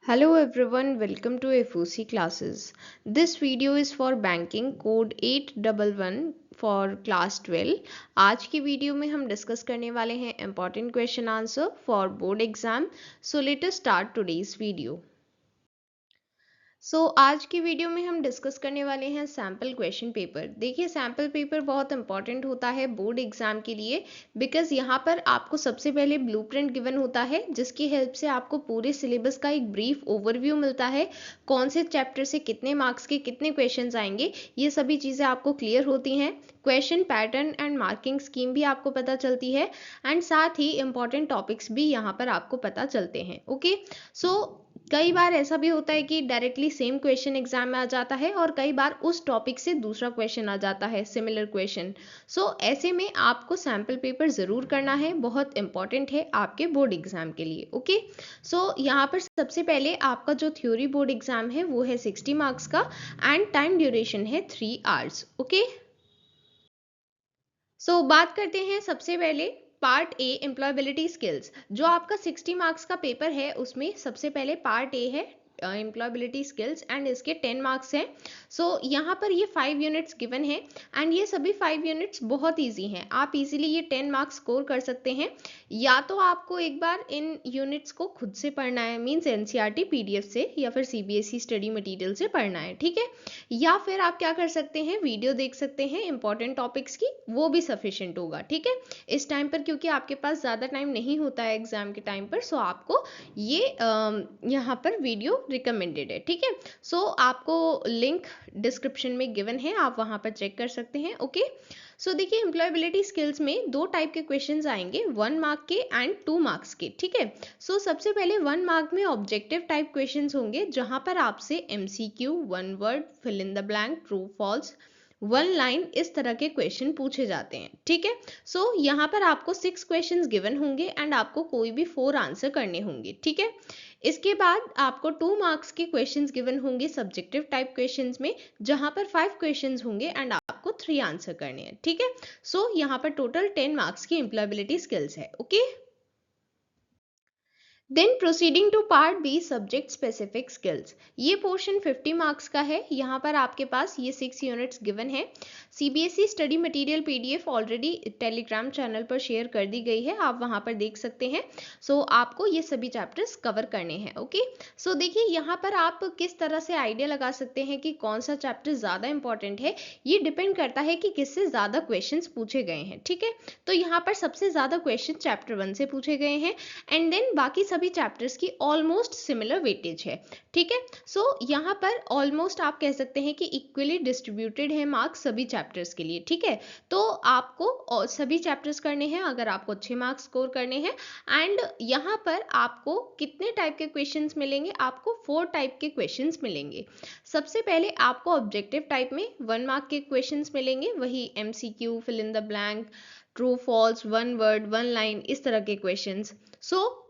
Hello everyone, welcome to FOC classes. This video is for banking code 811 for class 12. आज की video में हम discuss करने वाले हैं important question answer for board exam. So let us start today's video. आज की video में हम डिस्कस करने वाले हैं सैम्पल क्वेश्चन पेपर। देखिए सैम्पल पेपर बहुत इंपॉर्टेंट होता है बोर्ड एग्जाम के लिए, बिकॉज यहाँ पर आपको सबसे पहले ब्लूप्रिंट गिवन होता है जिसकी हेल्प से आपको पूरे सिलेबस का एक ब्रीफ ओवरव्यू मिलता है। कौन से चैप्टर से कितने मार्क्स के कितने क्वेश्चन आएंगे ये सभी चीज़ें आपको क्लियर होती हैं। Question pattern and marking scheme भी आपको पता चलती है एंड साथ ही इंपॉर्टेंट टॉपिक्स भी यहाँ पर आपको पता चलते हैं। ओके, कई बार ऐसा भी होता है कि डायरेक्टली सेम क्वेश्चन एग्जाम में आ जाता है और कई बार उस टॉपिक से दूसरा क्वेश्चन आ जाता है, सिमिलर क्वेश्चन। ऐसे में आपको सैम्पल पेपर ज़रूर करना है, बहुत इंपॉर्टेंट है आपके बोर्ड एग्जाम के लिए। ओके, यहाँ पर सबसे पहले आपका जो थ्योरी बोर्ड एग्जाम है वो है 60 मार्क्स का एंड टाइम ड्यूरेशन है 3 आवर्स। ओके, बात करते हैं सबसे पहले पार्ट ए एम्प्लॉयबिलिटी स्किल्स। जो आपका 60 मार्क्स का पेपर है उसमें सबसे पहले पार्ट ए है एम्प्लॉयबिलिटी स्किल्स एंड इसके 10 मार्क्स हैं। यहाँ पर ये 5 यूनिट्स गिवन है एंड ये सभी 5 यूनिट्स बहुत इजी हैं, आप इजीली ये 10 मार्क्स स्कोर कर सकते हैं। या तो आपको एक बार इन यूनिट्स को खुद से पढ़ना है, मीन्स एनसीईआरटी पीडीएफ से या फिर सीबीएसई स्टडी मटेरियल से पढ़ना है, ठीक है। या फिर आप क्या कर सकते हैं, वीडियो देख सकते हैं इंपॉर्टेंट टॉपिक्स की, वो भी सफिशिएंट होगा, ठीक है। इस टाइम पर क्योंकि आपके पास ज़्यादा टाइम नहीं होता है एग्जाम के टाइम पर, आपको ये यहाँ पर वीडियो रिकमेंडेड है, ठीक है। आपको लिंक डिस्क्रिप्शन में गिवन है, आप वहाँ पर चेक कर सकते हैं। ओके, देखिए एम्प्लॉयबिलिटी स्किल्स में 2 टाइप के क्वेश्चंस आएंगे, 1 मार्क के एंड 2 मार्क्स के, ठीक है। सबसे पहले 1 मार्क में ऑब्जेक्टिव टाइप क्वेश्चंस होंगे जहां पर आपसे MCQ, 1 word, fill in the blank, true false, 1 line, इस तरह के क्वेश्चन पूछे जाते हैं, ठीक है। यहाँ पर आपको 6 क्वेश्चंस गिवन होंगे एंड आपको कोई भी 4 आंसर करने होंगे, ठीक है। इसके बाद आपको 2 मार्क्स के क्वेश्चंस गिवन होंगे सब्जेक्टिव टाइप क्वेश्चंस में, जहां पर 5 क्वेश्चंस होंगे एंड आपको 3 आंसर करने हैं, ठीक है। यहाँ पर टोटल 10 मार्क्स की एम्प्लॉयबिलिटी स्किल्स है। Okay, then proceeding to part B subject specific skills. ये पोर्शन 50 मार्क्स का है। यहाँ पर आपके पास ये 6 यूनिट्स गिवन है। CBSE study material PDF already Telegram channel पर शेयर कर दी गई है, आप वहाँ पर देख सकते हैं। आपको ये सभी चैप्टर्स कवर करने हैं। ओके, देखिए यहाँ पर आप किस तरह से आइडिया लगा सकते हैं कि कौन सा चैप्टर ज़्यादा इंपॉर्टेंट है। ये डिपेंड करता है कि किससे ज़्यादा क्वेश्चन पूछे गए हैं, ठीक है। यहाँ पर सबसे ज़्यादा क्वेश्चन चैप्टर 1 से पूछे गए हैं एंड देन बाकी सभी चैप्टर्स की ऑलमोस्ट सिमिलर वेटेज है, ठीक है। यहाँ पर ऑलमोस्ट आप कह सकते हैं कि इक्वली डिस्ट्रीब्यूटेड है मार्क्स सभी चैप्टर्स के लिए, ठीक है। आपको सभी चैप्टर्स करने हैं अगर आपको अच्छे मार्क्स स्कोर करने हैं। एंड यहाँ पर आपको कितने टाइप के क्वेश्चंस मिलेंगे, आपको 4 टाइप के क्वेश्चंस मिलेंगे। सबसे पहले आपको ऑब्जेक्टिव टाइप में 1 मार्क के क्वेश्चंस मिलेंगे, वही MCQ, fill in the blank, true false, 1 word, 1 line, इस तरह के क्वेश्चंस।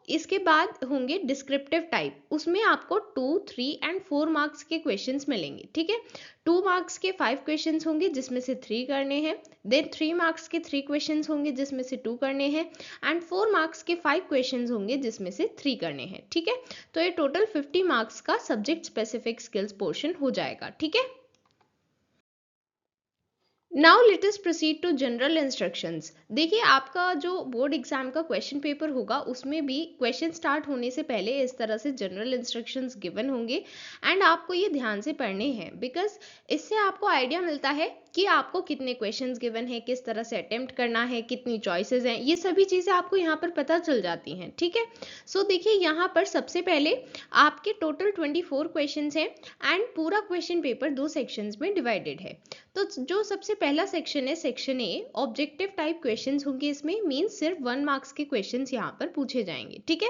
इसके बाद होंगे डिस्क्रिप्टिव टाइप, उसमें आपको 2, 3 एंड 4 मार्क्स के क्वेश्चंस मिलेंगे, ठीक है। 2 मार्क्स के 5 क्वेश्चंस होंगे जिसमें से 3 करने हैं, देन 3 मार्क्स के 3 क्वेश्चंस होंगे जिसमें से 2 करने हैं एंड 4 मार्क्स के 5 क्वेश्चंस होंगे जिसमें से 3 करने हैं, ठीक है। ये टोटल 50 मार्क्स का सब्जेक्ट स्पेसिफिक स्किल्स पोर्शन हो जाएगा, ठीक है। Now let us proceed to general instructions. देखिए आपका जो बोर्ड एग्जाम का क्वेश्चन पेपर होगा उसमें भी क्वेश्चन स्टार्ट होने से पहले इस तरह से जनरल इंस्ट्रक्शंस गिवन होंगे एंड आपको ये ध्यान से पढ़ने हैं, बिकॉज इससे आपको आइडिया मिलता है कि आपको कितने क्वेश्चंस गिवन है, किस तरह से अटेम्प्ट करना है, कितनी चॉइसेस हैं, ये सभी चीज़ें आपको यहाँ पर पता चल जाती हैं, ठीक है। देखिए यहाँ पर सबसे पहले आपके टोटल 24 क्वेश्चंस हैं एंड पूरा क्वेश्चन पेपर 2 सेक्शंस में डिवाइडेड है। जो सबसे पहला सेक्शन है section A, objective type questions होंगे इसमें, मींस सिर्फ 1 मार्क्स के क्वेश्चंस यहाँ पर पूछे जाएंगे, ठीक है।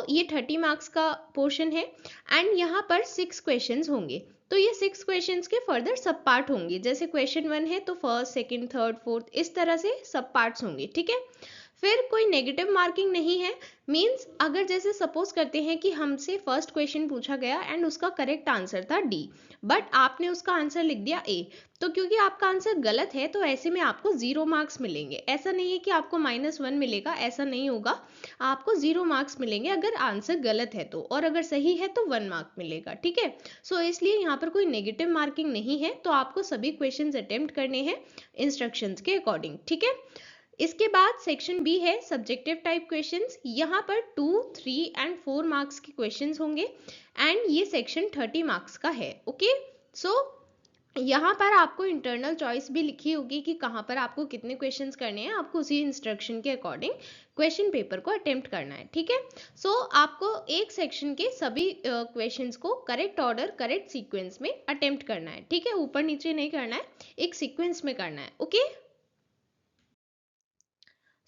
ये 30 मार्क्स का पोर्शन है एंड यहाँ पर 6 क्वेश्चंस होंगे। ये 6 क्वेश्चंस के फर्दर सब पार्ट होंगे, जैसे क्वेश्चन 1 है तो फर्स्ट, सेकंड, थर्ड, फोर्थ, इस तरह से सब पार्ट्स होंगे, ठीक है। फिर कोई नेगेटिव मार्किंग नहीं है, मीन्स अगर जैसे सपोज करते हैं कि हमसे फर्स्ट क्वेश्चन पूछा गया एंड उसका करेक्ट आंसर था डी, बट आपने उसका आंसर लिख दिया ए, तो क्योंकि आपका आंसर गलत है तो ऐसे में आपको 0 मार्क्स मिलेंगे। ऐसा नहीं है कि आपको -1 मिलेगा, ऐसा नहीं होगा, आपको 0 मार्क्स मिलेंगे अगर आंसर गलत है तो, और अगर सही है तो 1 मार्क मिलेगा, ठीक है। सो इसलिए यहाँ पर कोई नेगेटिव मार्किंग नहीं है, तो आपको सभी क्वेश्चंस अटेम्प्ट करने हैं इंस्ट्रक्शंस के अकॉर्डिंग, ठीक है। इसके बाद सेक्शन बी है सब्जेक्टिव टाइप क्वेश्चंस। यहाँ पर 2, 3 एंड 4 मार्क्स के क्वेश्चंस होंगे एंड ये सेक्शन 30 मार्क्स का है, ओके। सो यहाँ पर आपको इंटरनल चॉइस भी लिखी होगी कि कहाँ पर आपको कितने क्वेश्चंस करने हैं, आपको उसी इंस्ट्रक्शन के अकॉर्डिंग क्वेश्चन पेपर को अटेम्प्ट करना है, ठीक है। सो आपको एक सेक्शन के सभी क्वेश्चंस को करेक्ट ऑर्डर, करेक्ट सीक्वेंस में अटेम्प्ट करना है, ठीक है, ऊपर नीचे नहीं करना है, एक सीक्वेंस में करना है, ओके।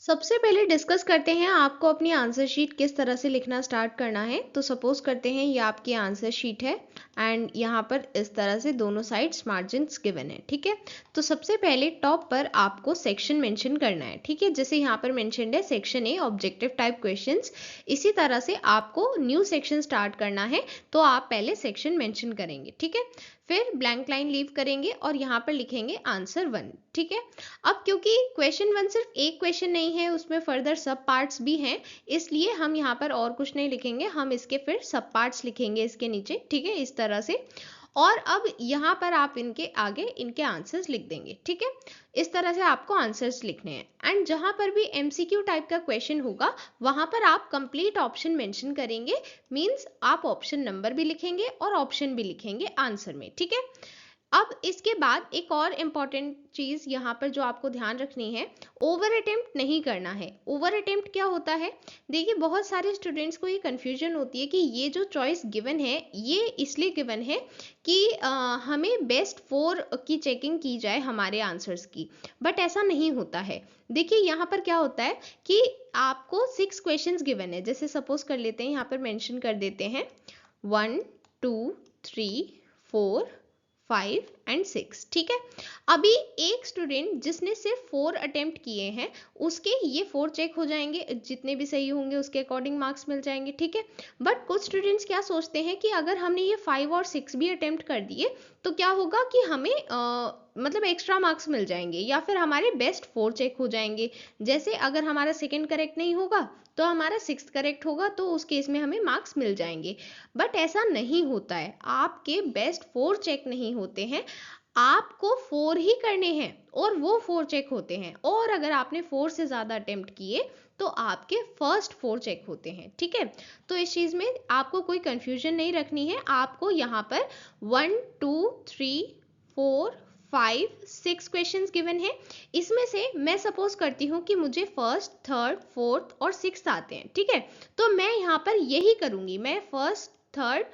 सबसे पहले डिस्कस करते हैं आपको अपनी आंसर शीट किस तरह से लिखना स्टार्ट करना है। तो सपोज करते हैं ये आपकी आंसर शीट है एंड यहाँ पर इस तरह से दोनों साइड्स मार्जिन्स गिवन है, ठीक है। तो सबसे पहले टॉप पर आपको सेक्शन मेंशन करना है, ठीक है। जैसे यहाँ पर मेंशन्ड है section A objective type questions, इसी तरह से आपको न्यू सेक्शन स्टार्ट करना है तो आप पहले सेक्शन मेंशन करेंगे, ठीक है। फिर ब्लैंक लाइन लीव करेंगे और यहाँ पर लिखेंगे आंसर 1, ठीक है। अब क्योंकि क्वेश्चन 1 सिर्फ एक क्वेश्चन नहीं है, उसमें फर्दर सब पार्ट्स भी हैं, इसलिए हम यहाँ पर और कुछ नहीं लिखेंगे, हम इसके फिर सब पार्ट्स लिखेंगे इसके नीचे, ठीक है, इस तरह से। और अब यहाँ पर आप इनके आगे इनके आंसर्स लिख देंगे, ठीक है। इस तरह से आपको आंसर्स लिखने हैं एंड जहाँ पर भी एमसीक्यू टाइप का क्वेश्चन होगा वहाँ पर आप कंप्लीट ऑप्शन मेंशन करेंगे, मींस आप ऑप्शन नंबर भी लिखेंगे और ऑप्शन भी लिखेंगे आंसर में, ठीक है। अब इसके बाद एक और इम्पॉर्टेंट चीज़ यहाँ पर जो आपको ध्यान रखनी है, ओवर अटेम्प्ट नहीं करना है। ओवर अटेम्प्ट क्या होता है, देखिए बहुत सारे स्टूडेंट्स को ये कन्फ्यूजन होती है कि ये जो चॉइस गिवन है ये इसलिए गिवन है कि हमें बेस्ट 4 की चेकिंग की जाए हमारे आंसर्स की, बट ऐसा नहीं होता है। देखिए यहाँ पर क्या होता है कि आपको 6 क्वेश्चंस गिवन है, जैसे सपोज कर लेते हैं, यहाँ पर मेंशन कर देते हैं 1, 2, 3, 4, 5 एंड 6, ठीक है। अभी एक स्टूडेंट जिसने सिर्फ 4 अटेम्प्ट किए हैं उसके ये 4 चेक हो जाएंगे, जितने भी सही होंगे उसके अकॉर्डिंग मार्क्स मिल जाएंगे, ठीक है। बट कुछ स्टूडेंट्स क्या सोचते हैं कि अगर हमने ये 5 और 6 भी अटेम्प्ट कर दिए तो क्या होगा कि हमें मतलब एक्स्ट्रा मार्क्स मिल जाएंगे या फिर हमारे बेस्ट 4 चेक हो जाएंगे। जैसे अगर हमारा सेकंड करेक्ट नहीं होगा तो हमारा 6th करेक्ट होगा, तो उस केस में हमें मार्क्स मिल जाएंगे। बट ऐसा नहीं होता है, आपके बेस्ट 4 चेक नहीं होते हैं, आपको 4 ही करने हैं और वो 4 चेक होते हैं। और अगर आपने 4 से ज़्यादा अटेम्प्ट किए तो आपके फर्स्ट 4 चेक होते हैं, ठीक है। तो इस चीज़ में आपको कोई कंफ्यूजन नहीं रखनी है, आपको यहाँ पर 1, 2, 3, 4, 5, 6 क्वेश्चंस गिवन है। इसमें से मैं सपोज करती हूँ कि मुझे फर्स्ट, थर्ड, फोर्थ और 6th आते हैं, ठीक है। तो मैं यहाँ पर यही करूँगी, मैं फर्स्ट, थर्ड,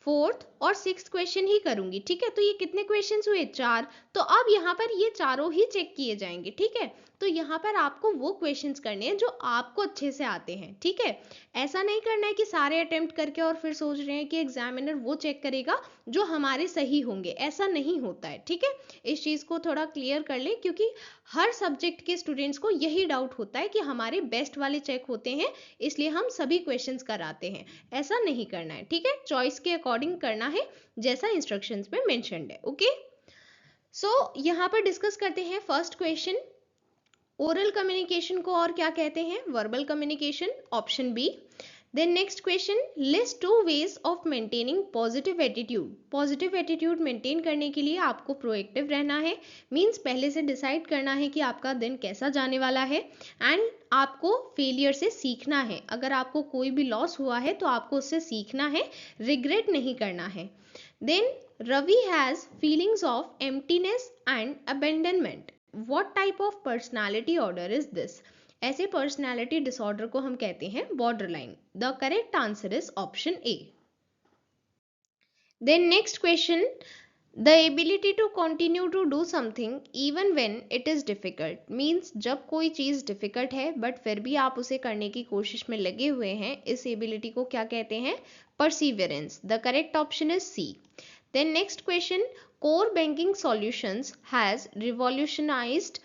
फोर्थ और 6th क्वेश्चन ही करूंगी, ठीक है। तो ये कितने क्वेश्चंस हुए, 4। तो अब यहाँ पर ये चारों ही चेक किए जाएंगे, ठीक है। तो यहाँ पर आपको वो क्वेश्चंस करने हैं जो आपको अच्छे से आते हैं, ठीक है। ऐसा नहीं करना है कि सारे अटेम्प्ट करके और फिर सोच रहे हैं कि एग्जामिनर वो चेक करेगा जो हमारे सही होंगे, ऐसा नहीं होता है, ठीक है। इस चीज़ को थोड़ा क्लियर कर लें, क्योंकि हर सब्जेक्ट के स्टूडेंट्स को यही डाउट होता है कि हमारे बेस्ट वाले चेक होते हैं इसलिए हम सभी क्वेश्चंस कराते हैं। ऐसा नहीं करना है, ठीक है। चॉइस के अकॉर्डिंग करना है जैसा इंस्ट्रक्शंस में मेंशन्ड है, ओके। सो यहाँ पर डिस्कस करते हैं फर्स्ट क्वेश्चन, ओरल कम्युनिकेशन को और क्या कहते हैं, verbal communication, option B. Then next question, list 2 ways of maintaining positive attitude. Positive attitude maintain करने के लिए आपको प्रोएक्टिव रहना है, मींस पहले से डिसाइड करना है कि आपका दिन कैसा जाने वाला है एंड आपको फेलियर से सीखना है। अगर आपको कोई भी लॉस हुआ है तो आपको उससे सीखना है, रिग्रेट नहीं करना है। Then Ravi has feelings of emptiness and abandonment. What type of personality order is this. ऐसे पर्सनालिटी डिसऑर्डर को हम कहते हैं borderline. The correct answer is option A. Then next question, the ability to continue to do something even when it is difficult. Means जब कोई चीज difficult है but फिर भी आप उसे करने की कोशिश में लगे हुए हैं, इस एबिलिटी को क्या कहते हैं, perseverance. The correct option is C. Then next question, core banking solutions has revolutionised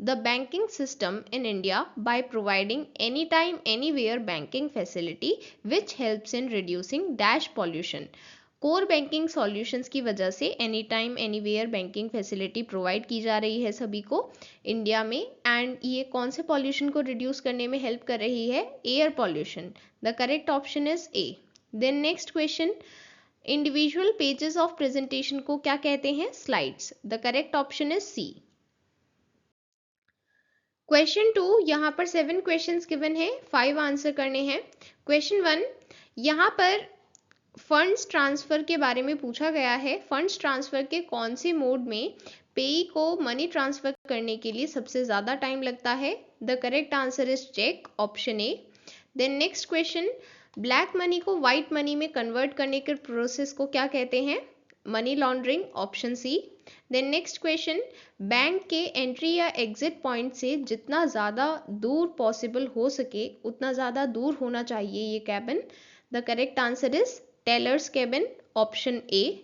the banking system in India by providing anytime anywhere banking facility which helps in reducing dash pollution. Core banking solutions की वजह से any time anywhere banking facility provide की जा रही है सभी को India में, एंड ये कौन से पॉल्यूशन को रिड्यूस करने में हेल्प कर रही है? Air pollution. The correct option is A. Then next question, individual pages of presentation को क्या कहते हैं? Slides. The correct option is C. Question 2, यहाँ पर 7 क्वेश्चंस गिवन है, 5 आंसर करने हैं. क्वेश्चन 1, यहाँ पर फंड्स ट्रांसफर के बारे में पूछा गया है. फंड्स ट्रांसफर के कौन से मोड में पेई को मनी ट्रांसफर करने के लिए सबसे ज्यादा टाइम लगता है? The correct answer is check, option A. Then next question, black money को व्हाइट मनी में कन्वर्ट करने के प्रोसेस को क्या कहते हैं? Money laundering, option C. Then next question, bank के एंट्री या एग्जिट पॉइंट से जितना ज़्यादा दूर पॉसिबल हो सके उतना ज़्यादा दूर होना चाहिए ये cabin. The correct answer is tellers cabin, option A.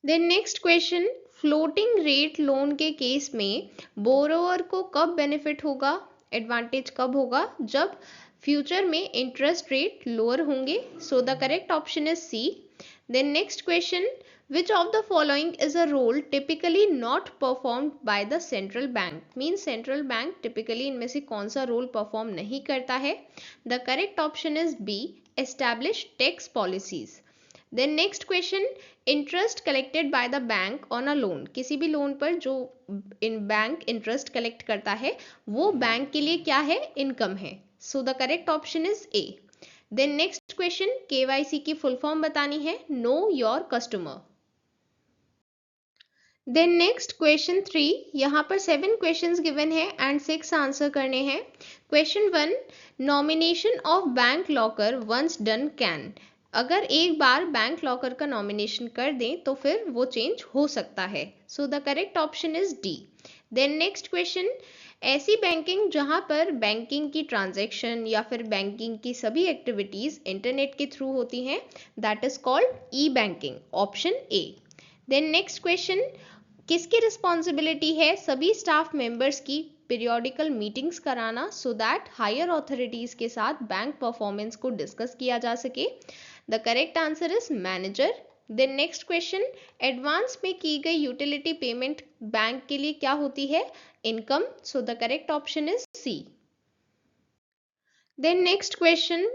Then next question, floating rate loan के केस में बोरोअर को कब बेनिफिट होगा, एडवांटेज कब होगा? जब फ्यूचर में इंटरेस्ट रेट लोअर होंगे. So the correct option is C. Then next question, which of the following is a role typically not performed by the central bank? means central bank typically इनमें से कौन सा role perform नहीं करता है? the correct option is B, establish tax policies. then next question, interest collected by the bank on a loan. किसी भी loan पर जो बैंक इंटरेस्ट कलेक्ट करता है वो बैंक के लिए क्या है? इनकम है. so the correct option is A. Then next question, KYC की फुल फॉर्म बतानी है, know your customer. Then next question 3, यहाँ पर 7 क्वेश्चंस गिवन है एंड 6 आंसर करने हैं. Question 1, nomination of bank locker once done can. अगर एक बार बैंक लॉकर का नॉमिनेशन कर दें तो फिर वो चेंज हो सकता है. So the correct option is D. Then next question, ऐसी बैंकिंग जहां पर बैंकिंग की ट्रांजैक्शन या फिर बैंकिंग की सभी एक्टिविटीज इंटरनेट के थ्रू होती हैं, that is called E banking, option A. Then next question, किसकी रिस्पॉन्सिबिलिटी है सभी स्टाफ मेंबर्स की पीरियोडिकल मीटिंग्स कराना सो दैट हायर अथॉरिटीज के साथ बैंक परफॉर्मेंस को डिस्कस किया जा सके? The correct answer is manager. Then next question, advance में की गई यूटिलिटी पेमेंट बैंक के लिए क्या होती है? Income. So the correct option is C. Then next question,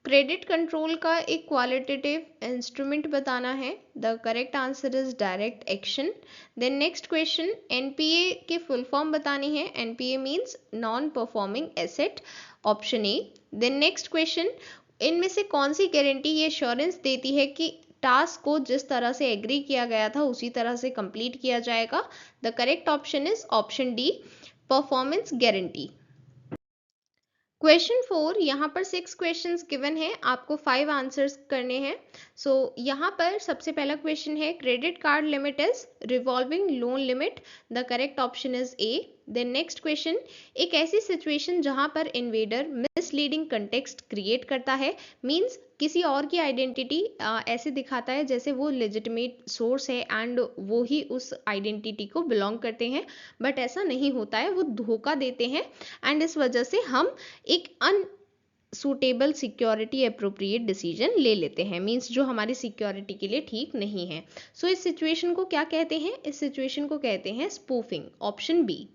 credit control का एक क्वालिटेटिव इंस्ट्रूमेंट बताना है. The correct answer is direct action. Then next question, NPA के फुल फॉर्म बतानी है. NPA means non performing asset, option A. Then next question, इनमें से कौन सी गारंटी ये एश्योरेंस देती है कि टास्क को जिस तरह से एग्री किया गया था उसी तरह से कंप्लीट किया जाएगा? The correct option is option D, performance guarantee. Question 4, यहाँ पर 6 क्वेश्चंस गिवन है, आपको 5 आंसर्स करने हैं. सो यहाँ पर सबसे पहला क्वेश्चन है, credit card limit is revolving loan limit. The correct option is A. Then next question, एक ऐसी सिचुएशन जहाँ पर इन्वेडर मिसलीडिंग कंटेक्स्ट क्रिएट करता है, मींस किसी और की आइडेंटिटी ऐसे दिखाता है जैसे वो लेजिटिमेट सोर्स है एंड वो ही उस आइडेंटिटी को बिलोंग करते हैं, बट ऐसा नहीं होता है, वो धोखा देते हैं एंड इस वजह से हम एक अनसूटेबल सिक्योरिटी अप्रोप्रिएट डिसीजन ले लेते हैं, मींस जो हमारी सिक्योरिटी के लिए ठीक नहीं है. सो इस सिचुएशन को क्या कहते हैं? इस सिचुएशन को कहते हैं spoofing, option B.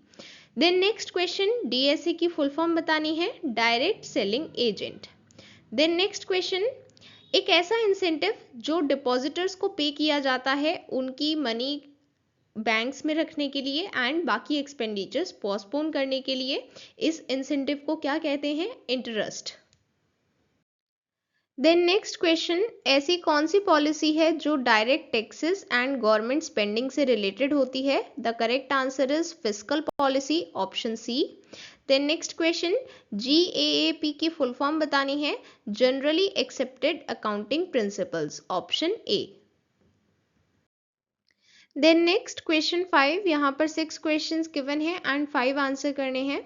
Then next question, DSA की फुल फॉर्म बतानी है, direct selling agent. Then next question, एक ऐसा इंसेंटिव जो डिपॉजिटर्स को पे किया जाता है उनकी मनी बैंक्स में रखने के लिए एंड बाकी एक्सपेंडिचर्स पोस्टपोन करने के लिए, इस इंसेंटिव को क्या कहते हैं? इंटरेस्ट. देन नेक्स्ट क्वेश्चन, ऐसी कौन सी पॉलिसी है जो direct taxes and government spending से रिलेटेड होती है? The correct answer is fiscal policy, option C. Then next question, GAAP की फुल फॉर्म बतानी है, generally accepted accounting principles, option A. Then next question 5, यहाँ पर 6 क्वेश्चंस गिवन है and 5 answer करने हैं.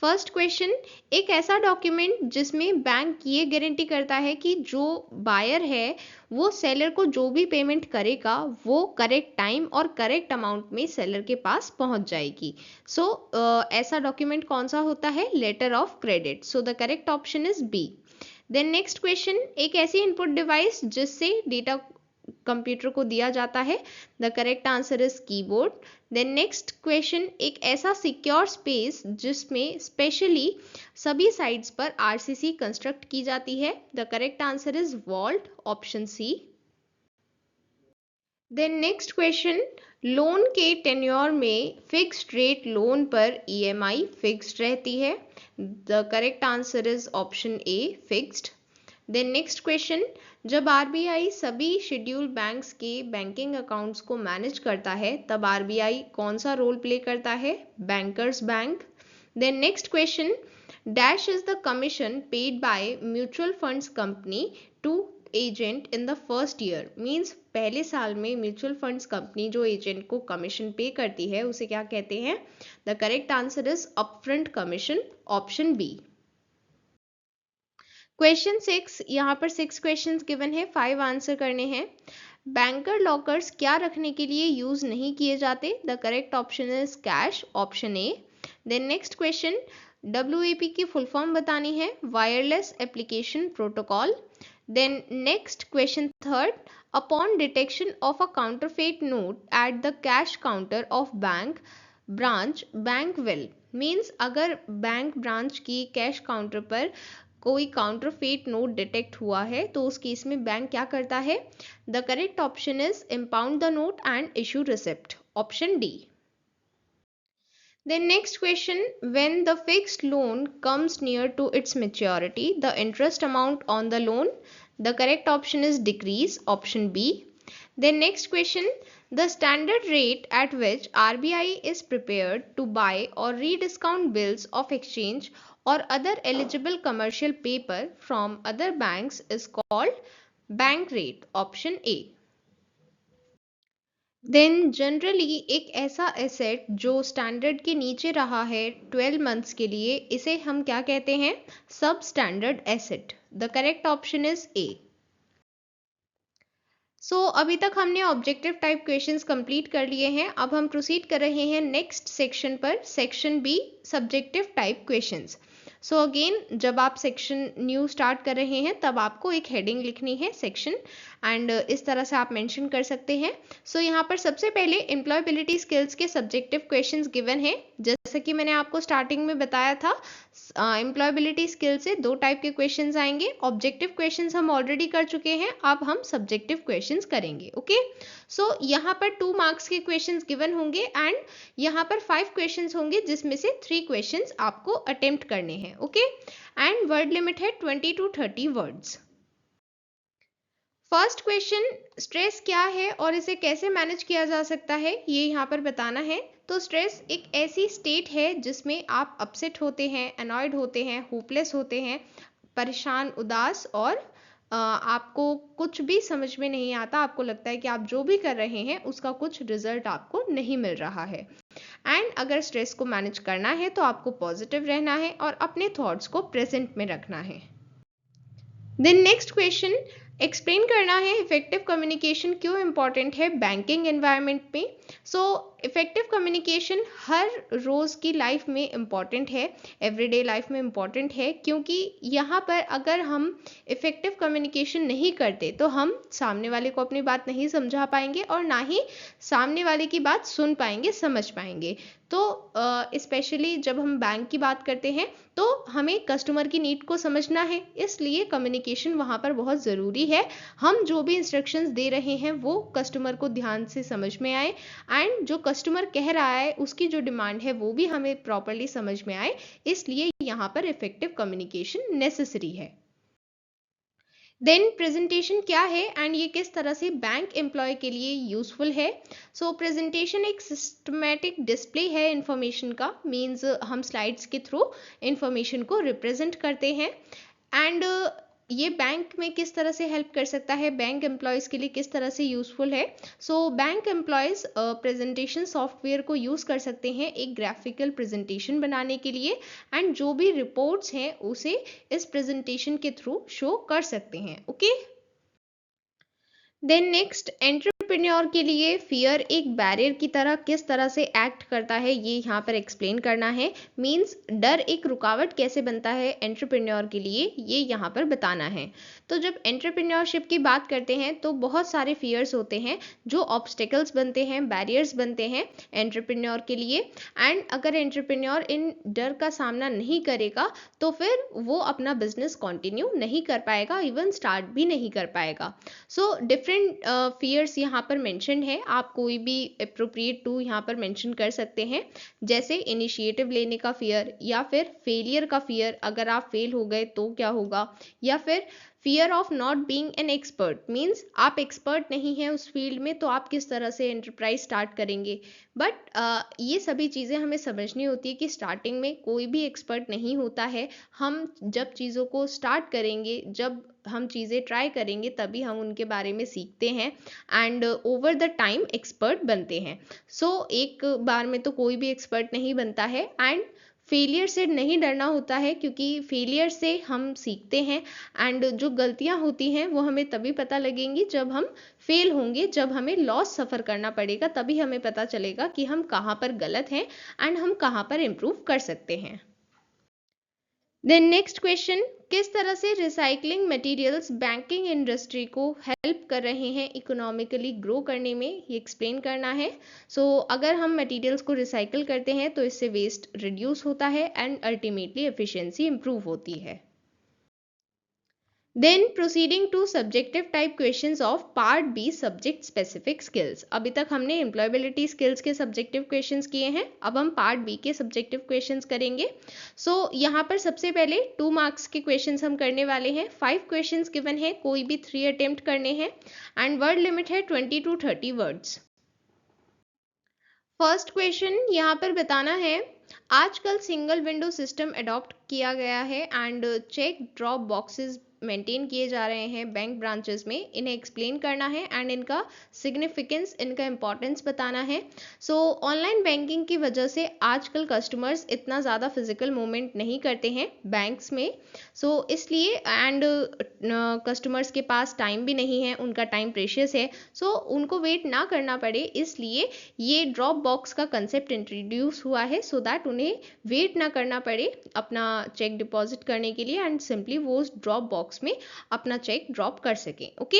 फर्स्ट क्वेश्चन, एक ऐसा डॉक्यूमेंट जिसमें बैंक ये गारंटी करता है कि जो बायर है वो सेलर को जो भी पेमेंट करेगा वो करेक्ट टाइम और करेक्ट अमाउंट में सेलर के पास पहुंच जाएगी। सो ऐसा डॉक्यूमेंट कौन सा होता है? Letter of credit. So the correct option is B. Then next question, एक ऐसी इनपुट डिवाइस जिससे डेटा कंप्यूटर को दिया जाता है। The correct answer is keyboard. Then next question, एक ऐसा सिक्योर स्पेस जिसमें स्पेशली सभी साइट्स पर आरसीसी कंस्ट्रक्ट की जाती है। The correct answer is vault, option C. Then next question, loan के टेन्योर में फिक्स्ड रेट लोन पर ईएमआई फिक्स्ड रहती है। The correct answer is option A, fixed. Then next question, जब आरबीआई सभी शेड्यूल्ड बैंक्स के बैंकिंग अकाउंट्स को manage करता है तब आरबीआई कौन सा रोल प्ले करता है? Bankers bank. Then next question, dash is the commission paid by mutual funds company to agent in the first year. Means पहले साल में म्यूचुअल फंड्स कंपनी जो एजेंट को कमीशन पे करती है उसे क्या कहते हैं? The correct answer is upfront commission, option B. Question 6, यहाँ पर 6 क्वेश्चंस गिवन है, 5 आंसर करने हैं। बैंकर लॉकर्स क्या रखने के लिए यूज नहीं किए जाते? The correct option is cash, option A. Then next question, WAP की फुल फॉर्म बतानी है, wireless application protocol. Then next question third, upon detection of a counterfeit note at the cash counter of bank branch, bank will. Means अगर bank branch की cash counter पर कोई counterfeit note detect हुआ है तो उस केस में bank क्या करता है? The correct option is impound the note and issue receipt, option D. Then next question, when the fixed loan comes near to its maturity, the interest amount on the loan, the correct option is decrease, option B. Then next question, the standard rate at which RBI is prepared to buy or rediscount bills of exchange or other eligible commercial paper from other banks is called bank rate, option A. Then generally एक ऐसा asset जो standard के नीचे रहा है 12 months के लिए, इसे हम क्या कहते हैं? Substandard asset. The correct option is A. So अभी तक हमने ऑब्जेक्टिव टाइप क्वेश्चंस कंप्लीट कर लिए हैं। अब हम प्रोसीड कर रहे हैं नेक्स्ट सेक्शन पर, section B, subjective type questions. So again जब आप सेक्शन न्यू स्टार्ट कर रहे हैं तब आपको एक हेडिंग लिखनी है सेक्शन, एंड इस तरह से आप मेंशन कर सकते हैं। सो यहाँ पर सबसे पहले एम्प्लॉयबिलिटी स्किल्स के सब्जेक्टिव क्वेश्चंस गिवन है। जैसा कि मैंने आपको स्टार्टिंग में बताया था, एम्प्लॉयबिलिटी स्किल से 2 टाइप के क्वेश्चंस आएंगे। ऑब्जेक्टिव क्वेश्चंस हम ऑलरेडी कर चुके हैं, अब हम सब्जेक्टिव क्वेश्चंस करेंगे। ओके, सो यहाँ पर 2 मार्क्स के क्वेश्चंस गिवन होंगे एंड यहाँ पर 5 क्वेश्चंस होंगे जिसमें से 3 क्वेश्चंस आपको अटेम्प्ट करने हैं। ओके, एंड वर्ड लिमिट है 20 to 30 words. First question, stress क्या है और इसे कैसे मैनेज किया जा सकता है ये यहाँ पर बताना है। तो स्ट्रेस एक ऐसी स्टेट है जिसमें आप अपसेट होते हैं, अनॉयड होते हैं, होपलेस होते हैं, परेशान, उदास, और आपको कुछ भी समझ में नहीं आता। आपको लगता है कि आप जो भी कर रहे हैं उसका कुछ रिजल्ट आपको नहीं मिल रहा है। एंड अगर स्ट्रेस को मैनेज करना है तो आपको पॉजिटिव रहना है और अपने थॉट्स को प्रेजेंट में रखना है। देन नेक्स्ट क्वेश्चन, एक्सप्लेन करना है इफेक्टिव कम्युनिकेशन क्यों इंपॉर्टेंट है बैंकिंग एनवायरनमेंट में। सो इफेक्टिव कम्युनिकेशन हर रोज़ की लाइफ में इम्पॉर्टेंट है, एवरीडे लाइफ में इम्पॉर्टेंट है, क्योंकि यहाँ पर अगर हम इफेक्टिव कम्युनिकेशन नहीं करते तो हम सामने वाले को अपनी बात नहीं समझा पाएंगे और ना ही सामने वाले की बात सुन पाएंगे, समझ पाएंगे। तो स्पेशली जब हम बैंक की बात करते हैं तो हमें कस्टमर की नीड को समझना है, इसलिए कम्युनिकेशन वहाँ पर बहुत ज़रूरी है। हम जो भी इंस्ट्रक्शंस दे रहे हैं वो कस्टमर को ध्यान से समझ में आए, एंड जो कस्टमर कह रहा है उसकी जो डिमांड है वो भी हमें प्रॉपरली समझ में आए, इसलिए यहाँ पर इफेक्टिव कम्युनिकेशन नेसेसरी है। देन प्रेजेंटेशन क्या है एंड ये किस तरह से बैंक एम्प्लॉय के लिए यूजफुल है। सो प्रेजेंटेशन एक सिस्टमैटिक डिस्प्ले है इंफॉर्मेशन का, मींस हम स्लाइड्स के थ्रू इंफॉर्मेशन को रिप्रेजेंट करते हैं। एंड ये बैंक में किस तरह से हेल्प कर सकता है, बैंक एम्प्लॉयज़ के लिए किस तरह से यूज़फुल है। So bank employees presentation software को यूज़ कर सकते हैं एक ग्राफिकल प्रेजेंटेशन बनाने के लिए, एंड जो भी रिपोर्ट्स हैं उसे इस प्रेजेंटेशन के थ्रू शो कर सकते हैं। ओके, देन नेक्स्ट, एंटरप्रेन्योर के लिए फियर एक बैरियर की तरह किस तरह से एक्ट करता है ये यहाँ पर एक्सप्लेन करना है। मींस डर एक रुकावट कैसे बनता है एंटरप्रेन्योर के लिए, ये यहाँ पर बताना है। तो जब एंटरप्रेन्योरशिप की बात करते हैं तो बहुत सारे फियर्स होते हैं जो ऑब्स्टेकल्स बनते हैं, बैरियर्स बनते हैं एंटरप्रेन्योर के लिए। एंड अगर एंटरप्रेन्योर इन डर का सामना नहीं करेगा तो फिर वो अपना बिजनेस कंटिन्यू नहीं कर पाएगा, इवन स्टार्ट भी नहीं कर पाएगा। सो डिफरेंट फियर्स यहाँ पर मेंशन है, आप कोई भी अप्रोप्रिएट टू यहाँ पर मेंशन कर सकते हैं, जैसे इनिशिएटिव लेने का फियर, या फिर फेलियर का फियर, अगर आप फेल हो गए तो क्या होगा, या फिर fear of not being an expert, means आप एक्सपर्ट नहीं हैं उस फील्ड में तो आप किस तरह से एंटरप्राइज स्टार्ट करेंगे। बट ये सभी चीज़ें हमें समझनी होती है कि स्टार्टिंग में कोई भी एक्सपर्ट नहीं होता है। हम जब चीज़ों को स्टार्ट करेंगे, जब हम चीज़ें ट्राई करेंगे, तभी हम उनके बारे में सीखते हैं and over the time expert बनते हैं। सो एक बार में तो कोई भी एक्सपर्ट नहीं बनता है, एंड फेलियर से नहीं डरना होता है क्योंकि फेलियर से हम सीखते हैं। एंड जो गलतियां होती हैं वो हमें तभी पता लगेंगी जब हम फेल होंगे, जब हमें लॉस सफ़र करना पड़ेगा, तभी हमें पता चलेगा कि हम कहाँ पर गलत हैं एंड हम कहाँ पर इम्प्रूव कर सकते हैं। देन नेक्स्ट क्वेश्चन, किस तरह से रिसाइकलिंग मटेरियल्स बैंकिंग इंडस्ट्री को हेल्प कर रहे हैं इकोनॉमिकली ग्रो करने में, ये एक्सप्लेन करना है। सो अगर हम मटेरियल्स को रिसाइकल करते हैं तो इससे वेस्ट रिड्यूस होता है एंड अल्टीमेटली एफिशिएंसी इंप्रूव होती है। Then proceeding to subjective type questions of part B subject specific skills. अभी तक हमने एम्प्लॉयबिलिटी स्किल्स के सब्जेक्टिव क्वेश्चंस किए हैं, अब हम पार्ट बी के सब्जेक्टिव क्वेश्चंस करेंगे। सो यहाँ पर सबसे पहले 2 मार्क्स के क्वेश्चंस हम करने वाले हैं। 5 क्वेश्चंस गिवन है, कोई भी 3 अटेम्प्ट करने हैं एंड वर्ड लिमिट है 20 to 30 वर्ड्स। फर्स्ट क्वेश्चन यहाँ पर बताना है, आजकल सिंगल विंडो सिस्टम अडॉप्ट किया गया है and check drop boxes maintain किए जा रहे हैं बैंक ब्रांचेस में, इन्हें एक्सप्लेन करना है एंड इनका सिग्निफिकेंस, इनका इंपॉर्टेंस बताना है। सो ऑनलाइन बैंकिंग की वजह से आजकल कस्टमर्स इतना ज़्यादा फिजिकल मूवमेंट नहीं करते हैं बैंक्स में। सो इसलिए एंड कस्टमर्स के पास टाइम भी नहीं है, उनका टाइम प्रेशियस है, सो उनको वेट ना करना पड़े, इसलिए ये ड्रॉप बॉक्स का कंसेप्ट इंट्रोड्यूस हुआ है सो दैट उन्हें वेट ना करना पड़े अपना चेक डिपॉजिट करने के लिए एंड सिंपली वो उस ड्रॉप बॉक्स में अपना चेक ड्रॉप कर सकें। Okay,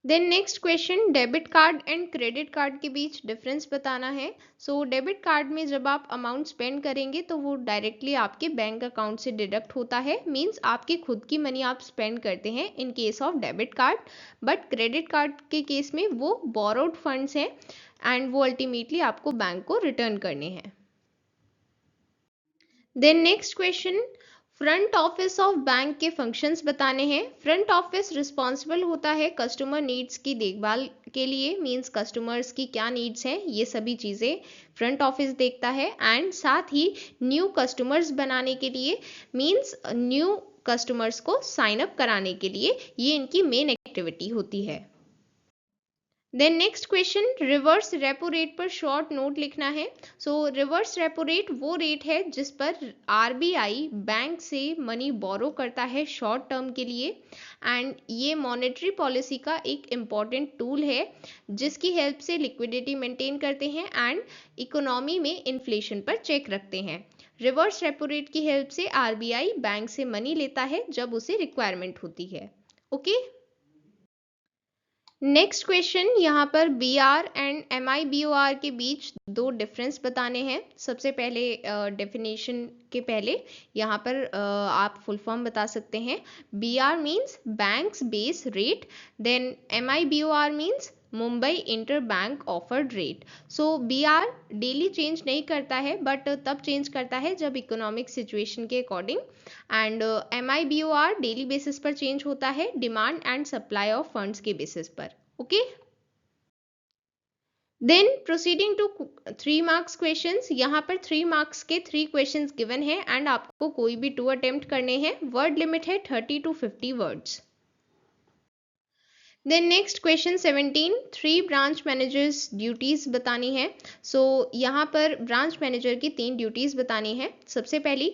then next question, debit card and credit card के बीच डिफरेंस बताना है। सो डेबिट कार्ड में जब आप अमाउंट स्पेंड करेंगे तो वो डायरेक्टली आपके बैंक अकाउंट से डिडक्ट होता है, मींस आपकी खुद की मनी आप स्पेंड करते हैं in case of debit card. But credit card के केस में वो बोरोड फंड्स हैं एंड वो अल्टीमेटली आपको बैंक को रिटर्न करने हैं। Then next question, front office of bank के फंक्शंस बताने हैं। फ्रंट ऑफिस रिस्पॉन्सिबल होता है कस्टमर नीड्स की देखभाल के लिए, मींस कस्टमर्स की क्या नीड्स हैं ये सभी चीज़ें फ्रंट ऑफिस देखता है, एंड साथ ही न्यू कस्टमर्स बनाने के लिए, मींस न्यू कस्टमर्स को साइन अप कराने के लिए ये इनकी मेन एक्टिविटी होती है। Then next question, reverse repo rate पर शॉर्ट नोट लिखना है। सो रिवर्स रेपो रेट वो रेट है जिस पर आरबीआई बैंक से मनी बोरो करता है शॉर्ट टर्म के लिए, एंड ये मॉनेटरी पॉलिसी का एक इम्पॉर्टेंट टूल है जिसकी हेल्प से लिक्विडिटी मेंटेन करते हैं एंड इकोनॉमी में इन्फ्लेशन पर चेक रखते हैं। रिवर्स रेपो रेट की हेल्प से आरबीआई बैंक से मनी लेता है जब उसे रिक्वायरमेंट होती है। ओके, नेक्स्ट क्वेश्चन, यहाँ पर B R and M I B O R के बीच 2 डिफरेंस बताने हैं। सबसे पहले डेफिनेशन के पहले यहाँ पर आप फुल फॉर्म बता सकते हैं। B R means banks base rate, then M I B O R means Mumbai inter bank offered rate. So B R daily change नहीं करता है बट तब चेंज करता है जब इकोनॉमिक सिचुएशन के according, and M I B O R daily basis पर change होता है demand and supply of funds के बेसिस पर। Okay, then proceeding to 3 marks questions, यहाँ पर 3 मार्क्स के 3 क्वेश्चंस गिवन है एंड आपको कोई भी 2 अटेम्प्ट करने हैं। वर्ड लिमिट है 30 to 50 words. Then next question 17, 3 branch managers duties बतानी है। सो यहाँ पर ब्रांच मैनेजर की 3 ड्यूटीज बतानी है। सबसे पहली,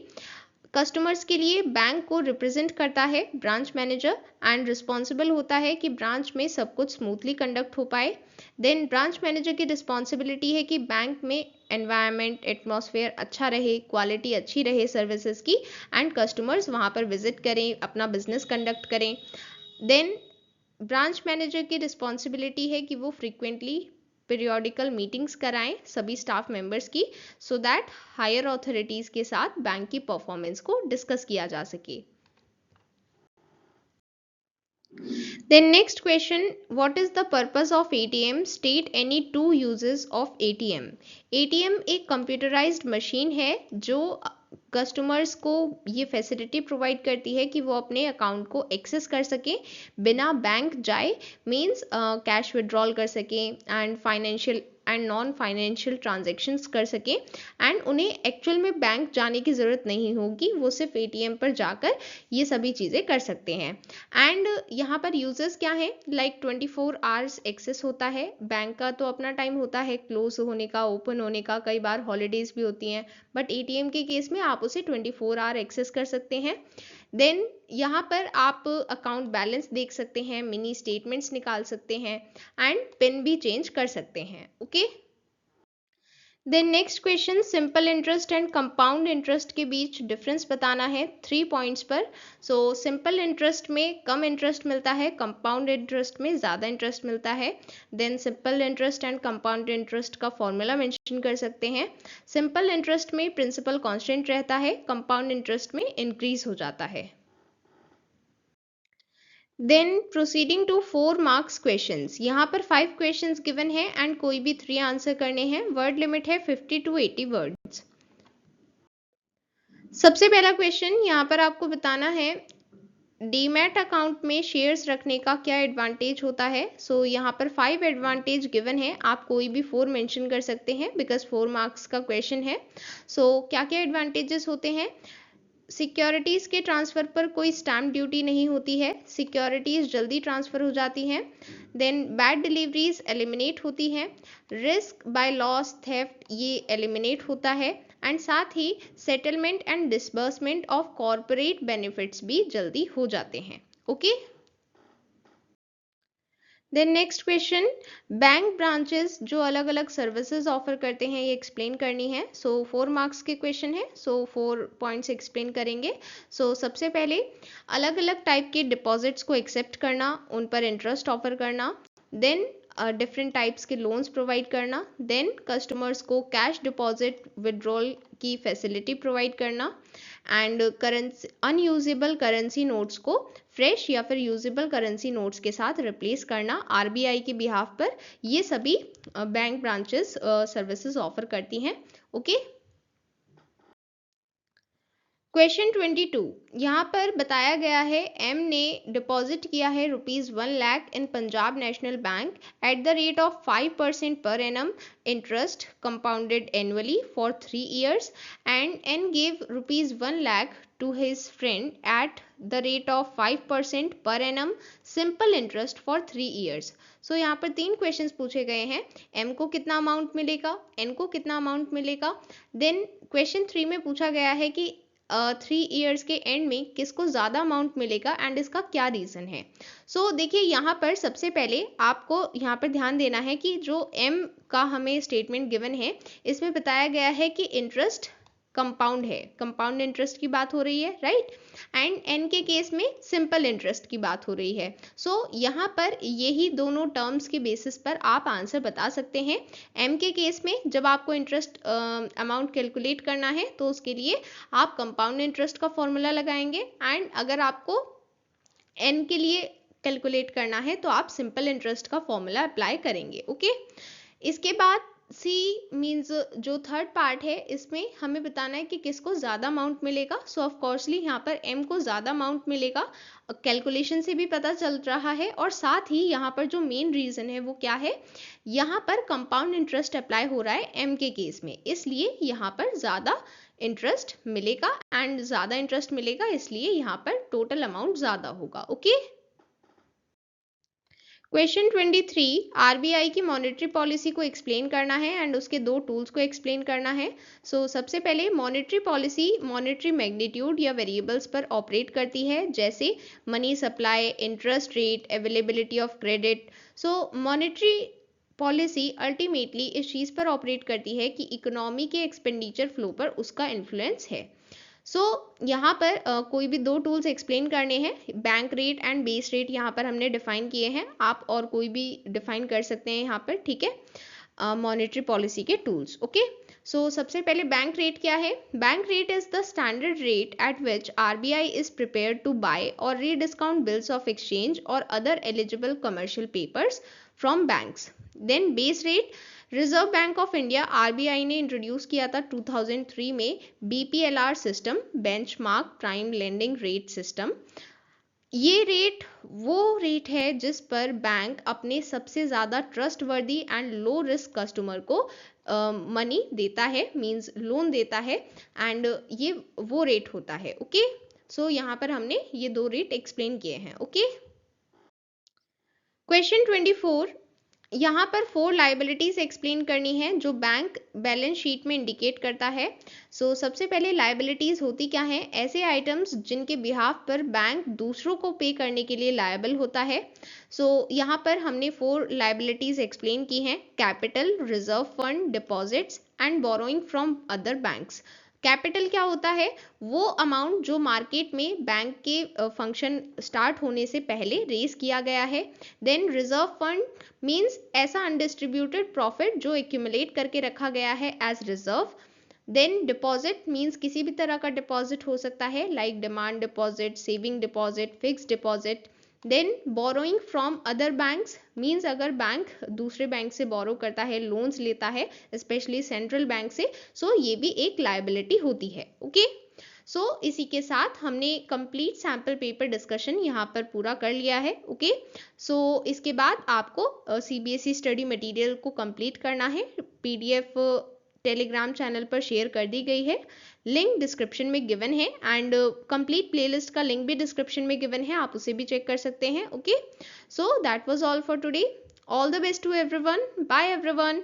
कस्टमर्स के लिए बैंक को रिप्रेजेंट करता है ब्रांच मैनेजर एंड रिस्पॉन्सिबल होता है कि ब्रांच में सब कुछ स्मूथली कंडक्ट हो पाए। देन ब्रांच मैनेजर की रिस्पॉन्सिबिलिटी है कि बैंक में एनवायरनमेंट एटमॉस्फेयर अच्छा रहे, क्वालिटी अच्छी रहे सर्विसेज की, एंड कस्टमर्स वहाँ पर विजिट करें, अपना बिजनेस कंडक्ट करें। देन ब्रांच मैनेजर की रिस्पॉन्सिबिलिटी है कि वो फ्रीक्वेंटली पीरियोडिकल मीटिंग्स कराएं सभी स्टाफ मेंबर्स की, सो दैट हायर अथॉरिटीज के साथ बैंक की परफॉर्मेंस को डिस्कस किया जा सके। Then next question, what is the purpose of ATM? State any 2 uses of ATM. ATM एक कंप्यूटराइज्ड मशीन है जो कस्टमर्स को ये फैसिलिटी प्रोवाइड करती है कि वो अपने अकाउंट को एक्सेस कर सकें बिना बैंक जाए, मींस कैश विड्रॉल कर सकें and financial and non financial transactions कर सकें, एंड उन्हें एक्चुअल में बैंक जाने की ज़रूरत नहीं होगी, वो सिर्फ एटीएम पर जाकर ये सभी चीज़ें कर सकते हैं। एंड यहाँ पर यूजर्स क्या हैं, लाइक 24 आवर्स एक्सेस होता है। बैंक का तो अपना टाइम होता है क्लोज होने का, ओपन होने का, कई बार हॉलीडेज भी होती हैं, बट एटीएम के केस में आप उसे 24 आवर एक्सेस कर सकते हैं। देन यहाँ पर आप अकाउंट बैलेंस देख सकते हैं, मिनी स्टेटमेंट्स निकाल सकते हैं एंड पिन भी चेंज कर सकते हैं। Okay, then next question, simple interest and compound interest के बीच डिफरेंस बताना है 3 पॉइंट्स पर। सो सिंपल इंटरेस्ट में कम इंटरेस्ट मिलता है, कंपाउंड इंटरेस्ट में ज़्यादा इंटरेस्ट मिलता है। Then simple interest and compound interest का फॉर्मूला मेंशन कर सकते हैं। सिंपल इंटरेस्ट में प्रिंसिपल कांस्टेंट रहता है, कंपाउंड इंटरेस्ट में इंक्रीज हो जाता है। Then proceeding to 4 marks questions, यहाँ पर 5 क्वेश्चंस गिवन है एंड कोई भी 3 आंसर करने हैं। वर्ड लिमिट है 50 to 80 वर्ड्स। सबसे पहला क्वेश्चन, यहाँ पर आपको बताना है डीमैट अकाउंट में शेयर्स रखने का क्या एडवांटेज होता है। सो यहाँ पर 5 एडवांटेज गिवन है, आप कोई भी 4 मेंशन कर सकते हैं बिकॉज 4 मार्क्स का क्वेश्चन है। सो क्या क्या एडवांटेजेस होते हैं, सिक्योरिटीज के ट्रांसफर पर कोई स्टैम्प ड्यूटी नहीं होती है, सिक्योरिटीज जल्दी ट्रांसफर हो जाती हैं। देन बैड डिलीवरीज एलिमिनेट होती हैं, रिस्क बाय लॉस थेफ्ट ये एलिमिनेट होता है, एंड साथ ही settlement and disbursement of corporate benefits भी जल्दी हो जाते हैं। Okay, then next question, bank branches जो अलग अलग सर्विसेज ऑफर करते हैं ये एक्सप्लेन करनी है। सो 4 मार्क्स के क्वेश्चन है, सो 4 पॉइंट्स एक्सप्लेन करेंगे। सो सबसे पहले अलग अलग टाइप के डिपॉजिट्स को एक्सेप्ट करना, उन पर इंटरेस्ट ऑफर करना, देन डिफरेंट टाइप्स के लोन्स प्रोवाइड करना, देन कस्टमर्स को कैश डिपॉजिट विड्रॉल की फैसिलिटी प्रोवाइड करना, and currency unusable currency notes को फ्रेश या फिर यूजेबल करेंसी नोट्स के साथ रिप्लेस करना आरबीआई के बिहाफ पर, ये सभी बैंक ब्रांचेस सर्विसेज ऑफर करती हैं। ओके, क्वेश्चन 22, यहाँ पर बताया गया है एम ने डिपॉजिट किया है ₹1 lakh in Punjab National Bank at the rate of 5% per annum interest compounded annually for 3 years, and N gave ₹1 lakh to his friend at the rate of 5% per annum simple interest for 3 years. So यहाँ पर 3 questions पूछे गए हैं, M को कितना amount मिलेगा, N को कितना अमाउंट मिलेगा। देन क्वेश्चन 3 में पूछा गया है कि 3 years के एंड में किसको ज़्यादा अमाउंट मिलेगा एंड इसका क्या रीज़न है। सो देखिए यहाँ पर सबसे पहले आपको यहाँ पर ध्यान देना है कि जो M का हमें स्टेटमेंट गिवन है इसमें बताया गया है कि इंटरेस्ट कंपाउंड है, कंपाउंड इंटरेस्ट की बात हो रही है, राइट, एंड एन के केस में सिंपल इंटरेस्ट की बात हो रही है। सो यहाँ पर यही दोनों टर्म्स के बेसिस पर आप आंसर बता सकते हैं। एम के केस में जब आपको इंटरेस्ट अमाउंट कैलकुलेट करना है तो उसके लिए आप कंपाउंड इंटरेस्ट का फॉर्मूला लगाएंगे, एंड अगर आपको एन के लिए कैलकुलेट करना है तो आप सिंपल इंटरेस्ट का फॉर्मूला अप्लाई करेंगे। ओके, इसके बाद सी मीन्स जो थर्ड पार्ट है इसमें हमें बताना है कि किसको ज़्यादा अमाउंट मिलेगा। सो ऑफ कोर्सली यहाँ पर एम को ज़्यादा अमाउंट मिलेगा, कैलकुलेशन से भी पता चल रहा है। और साथ ही यहाँ पर जो मेन रीज़न है वो क्या है, यहाँ पर कंपाउंड इंटरेस्ट अप्लाई हो रहा है एम के केस में, इसलिए यहाँ पर ज़्यादा इंटरेस्ट मिलेगा एंड ज़्यादा इंटरेस्ट मिलेगा, इसलिए यहाँ पर टोटल अमाउंट ज़्यादा होगा। ओके। क्वेश्चन 23, आरबीआई की मॉनेटरी पॉलिसी को एक्सप्लेन करना है एंड उसके दो टूल्स को एक्सप्लेन करना है। सबसे पहले मॉनेटरी पॉलिसी मॉनेटरी मैग्नीट्यूड या वेरिएबल्स पर ऑपरेट करती है, जैसे money supply, interest rate, availability of credit. Monetary policy ultimately इस चीज़ पर ऑपरेट करती है कि इकोनॉमी के एक्सपेंडिचर फ्लो पर उसका इन्फ्लुएंस है। यहाँ पर कोई भी दो टूल्स एक्सप्लेन करने हैं, bank rate and base rate यहाँ पर हमने डिफाइन किए हैं, आप और कोई भी डिफाइन कर सकते हैं यहाँ पर, ठीक है, मॉनेटरी पॉलिसी के टूल्स। ओके। सबसे पहले बैंक रेट क्या है। Bank rate is the standard rate at which RBI is prepared to buy or rediscount bills of exchange or other eligible commercial papers from banks. Then base rate, reserve bank of India RBI ने introduce किया था 2003 में BPLR system, benchmark prime lending rate system. ये rate वो rate है जिस पर bank अपने सबसे ज़्यादा trustworthy and low risk customer को मनी देता है, मींस लोन देता है, एंड ये वो रेट होता है। ओके। यहाँ पर हमने ये दो रेट एक्सप्लेन किए हैं। ओके। क्वेश्चन 24, यहाँ पर 4 लाइबिलिटीज एक्सप्लेन करनी है जो बैंक बैलेंस शीट में इंडिकेट करता है। सबसे पहले लाइबिलिटीज होती क्या है, ऐसे आइटम्स जिनके बिहाफ पर बैंक दूसरों को पे करने के लिए लायबल होता है। यहाँ पर हमने 4 लाइबिलिटीज एक्सप्लेन की हैं, capital, reserve fund, deposits and borrowing from other banks. Capital क्या होता है, वो अमाउंट जो मार्केट में बैंक के फंक्शन स्टार्ट होने से पहले रेज किया गया है। देन रिजर्व फंड मींस ऐसा अनडिस्ट्रीब्यूटेड प्रॉफिट जो एक्यूमुलेट करके रखा गया है as reserve. Then deposit means किसी भी तरह का डिपॉजिट हो सकता है, like demand deposit, saving deposit, fixed deposit. Then borrowing from other banks means अगर बैंक दूसरे बैंक से बोरो करता है, लोन्स लेता है, स्पेशली सेंट्रल बैंक से, ये भी एक लायबिलिटी होती है। ओके। इसी के साथ हमने कंप्लीट सैम्पल पेपर डिस्कशन यहाँ पर पूरा कर लिया है। ओके। इसके बाद आपको सीबीएसई स्टडी मटेरियल को कंप्लीट करना है, पीडीएफ टेलीग्राम चैनल पर शेयर कर दी गई है, लिंक डिस्क्रिप्शन में गिवन है, एंड कंप्लीट प्लेलिस्ट का लिंक भी डिस्क्रिप्शन में गिवन है, आप उसे भी चेक कर सकते हैं। Okay. That was all for today. All the best to everyone. Bye everyone.